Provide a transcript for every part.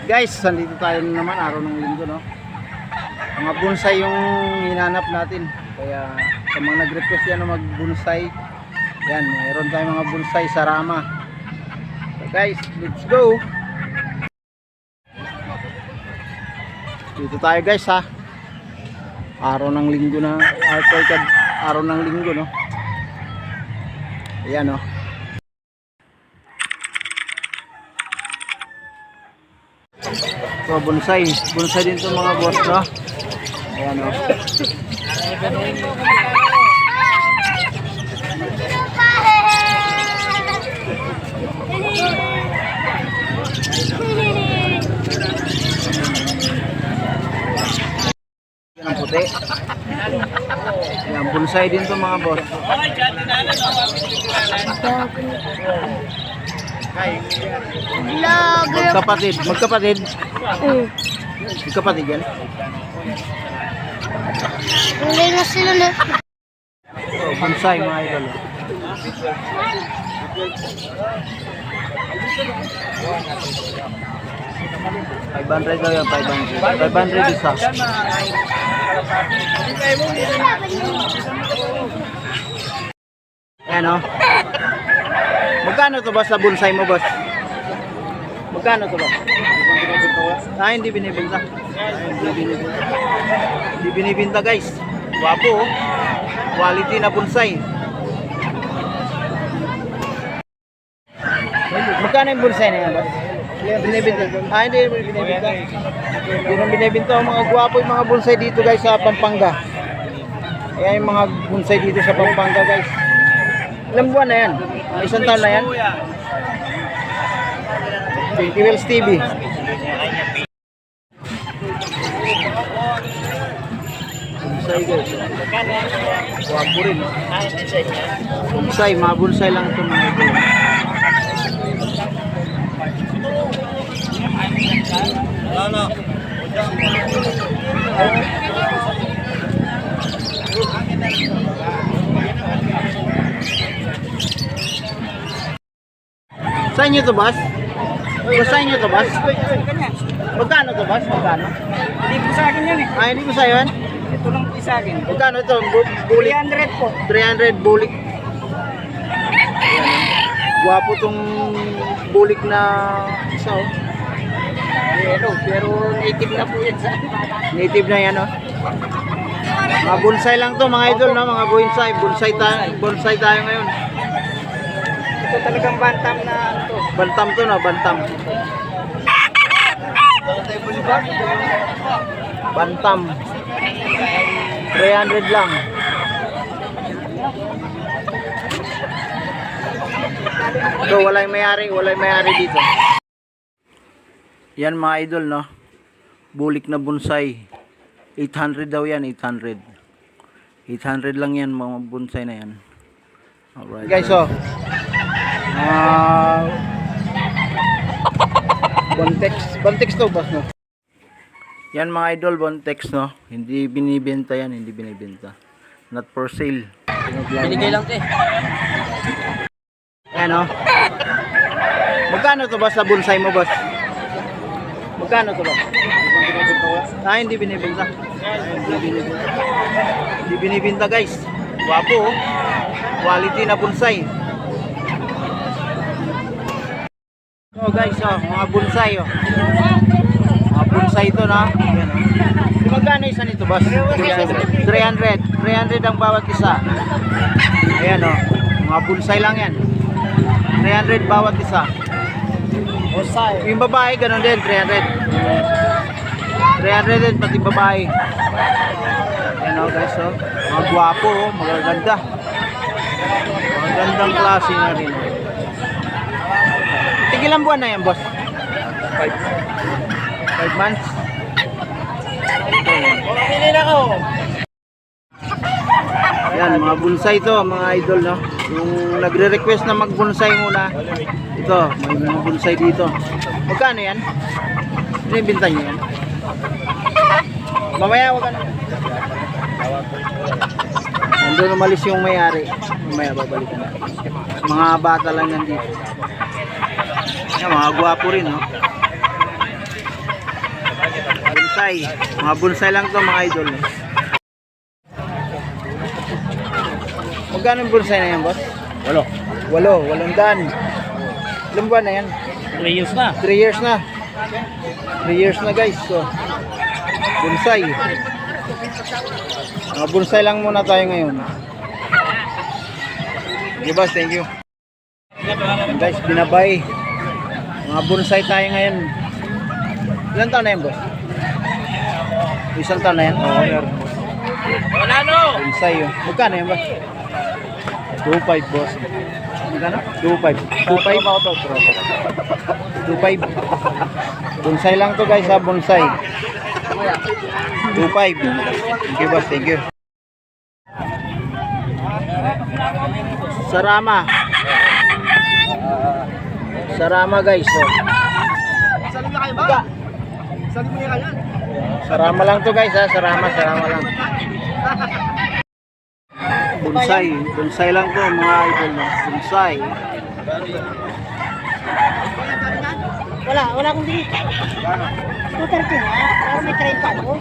Guys, nandito tayo naman araw ng linggo, no? Mga bonsai yung hinanap natin. Kaya sa mga nag-request yan na mag-bonsai, yan, meron tayong mga bonsai sa Rama. So guys, let's go. Dito tayo guys, ha. Araw ng linggo na, araw ng linggo, no? Ayan, no? So bonsai din to mga boss, no? Ayan, no? Yan ang puti. Yan, bonsai din to mga boss. Magkapatid yan. Kulay na sila na. So, bonsai mga idol. $500 daw yan, $500 isa. Ayan, o. Magkano to boss sa bonsai mo, boss? Magkano to, boss? Hindi binibenta. Hindi binibenta, guys. Wapo, oh. Quality na bonsai. Magkano yung bonsai na yan, boss? Binibenta. Hindi binibenta. Hindi nang binibenta ang mga gwapo yung mga bonsai dito, guys, sa Pampanga. Ayan yung mga bonsai dito sa Pampanga, guys. Ilang buwan na yan? Isang taon na yan? 20 Wells TV. Bonsai, guys. Wapo rin. Bonsai, mga bonsai lang ito mga ito. Ano? Sa inyo to, boss? Sa inyo to, boss? Magkano to, boss? Magkano? Hindi ko sa akin yan eh. Hindi ko sa'yo yan? Ito lang po sa akin. Magkano ito? Bulik? 300 po. 300 bulik. Guwapo tong bulik na isa, oh. Pero native na po yan sa akin. Native na yan, oh. Mga bonsai lang to mga idol, no? Mga bonsai tayo ngayon. Ito talagang bantam na ano to. Bantam to, no? Bantam. Bantam. 300 lang. So walay may-ari dito. Yan mga idol, no? Bulik na bonsai. 800 daw yan, 800. 800 lang yan mga bonsai na yan. Alright. Guys, so Bontex to, boss, no? Yan mga idol, Bontex, no? Hindi binibenta yan, hindi binibenta. Not for sale. Binigay lang to eh. Ayan, no? Magkano to, boss, sa bonsai mo, boss? Magkano to, boss? Hindi binibenta. Hindi binibenta, guys. Wapo, oh. Quality na bonsai. So guys, oh, mga bonsai, oh. Mga bonsai ito, no? Ayan, oh. Magkano isa nito, boss? 300 ang bawat isa. Ayan, oh. Mga bonsai lang yan. 300 bawat isa. Yung babae, ganun din, 300. 300 din, pati babae. Ayan, oh, guys, oh. Mga gwapo, oh. Magaganda. Magandang klase na rin. Tigilang buwan na yan, boss? 5 months? Pili na ako. Yan, mga bonsai to, mga idol, no? Yung nagre-request na mag-bonsai muna. Ito, may mga bonsai dito. Magkano yan? Binibinta nyo yan? Mamaya, wag ka na. Nandun umalis yung may-ari. Mamaya babalikan na. Mga bata lang nandito. Yan, mga gwapo rin, no? bonsai. Mga bonsai lang to mga idol. Magkano yung bonsai na yan, boss? 8,800. Ilang buwan na yan? 3 years na. 3 years na. 3 years na guys. So, bonsai. Mga bonsai lang muna tayo ngayon. Okay, boss, thank you. Ayan, guys, binabay. Mga bonsai tayo ngayon. Ilan taon na yan, boss? Isang taon na yan? Oo, meron. Bonsai, oh. Magkano yan, boss? 2.5, boss. Magkano? 2.5. 2.5. Bonsai lang to guys, ha, bonsai. 2.5. Thank you, boss, thank you. Sarama. Sarama guys, oh. Sarama lang to guys, ha, sarama lang. Bonsai, bonsai lang to mga idol, bonsai. Wala akong dito. 230 na. Pero may 30 ako.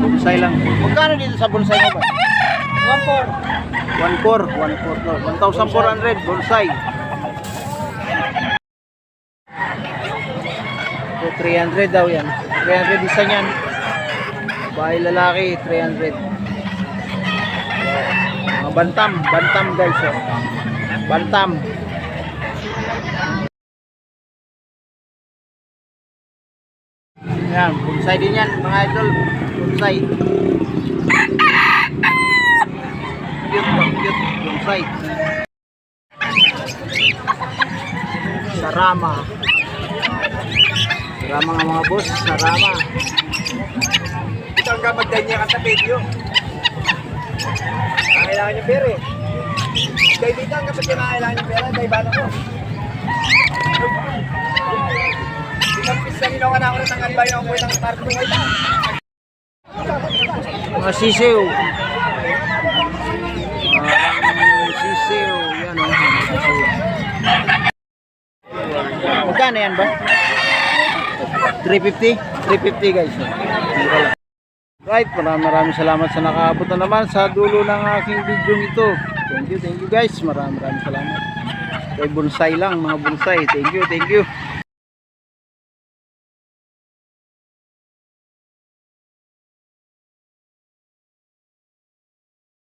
Bonsai lang. Magkano dito sa bonsai mo ba? 1.4. 1.4 to. 1,400 bonsai. So 300 daw yan. 300 isa niyan. Bahay lalaki 300. Mga bantam guys, oh. Bantam. Yan, bonsai din yan mga idol. Bonsai. Cute, bonsai. Sarama. Sarama nga mga boss, sarama. Ito ang kapagdan niya ka sa video. Kailangan niyo pera eh. Dahil dito ang kapag kailangan niyo pera, dahil bala ko. Pinampis na nilo ka na ako na tangal ba yung ng parto ngayon. Mga sisiw. Sisiw. Yan o. Magkano yan ba? 350? 350 guys. Right, maraming salamat sa nakaabot na naman sa dulo ng aking video nito. Thank you guys. Maraming salamat. Kay bonsai lang, mga bonsai. Thank you.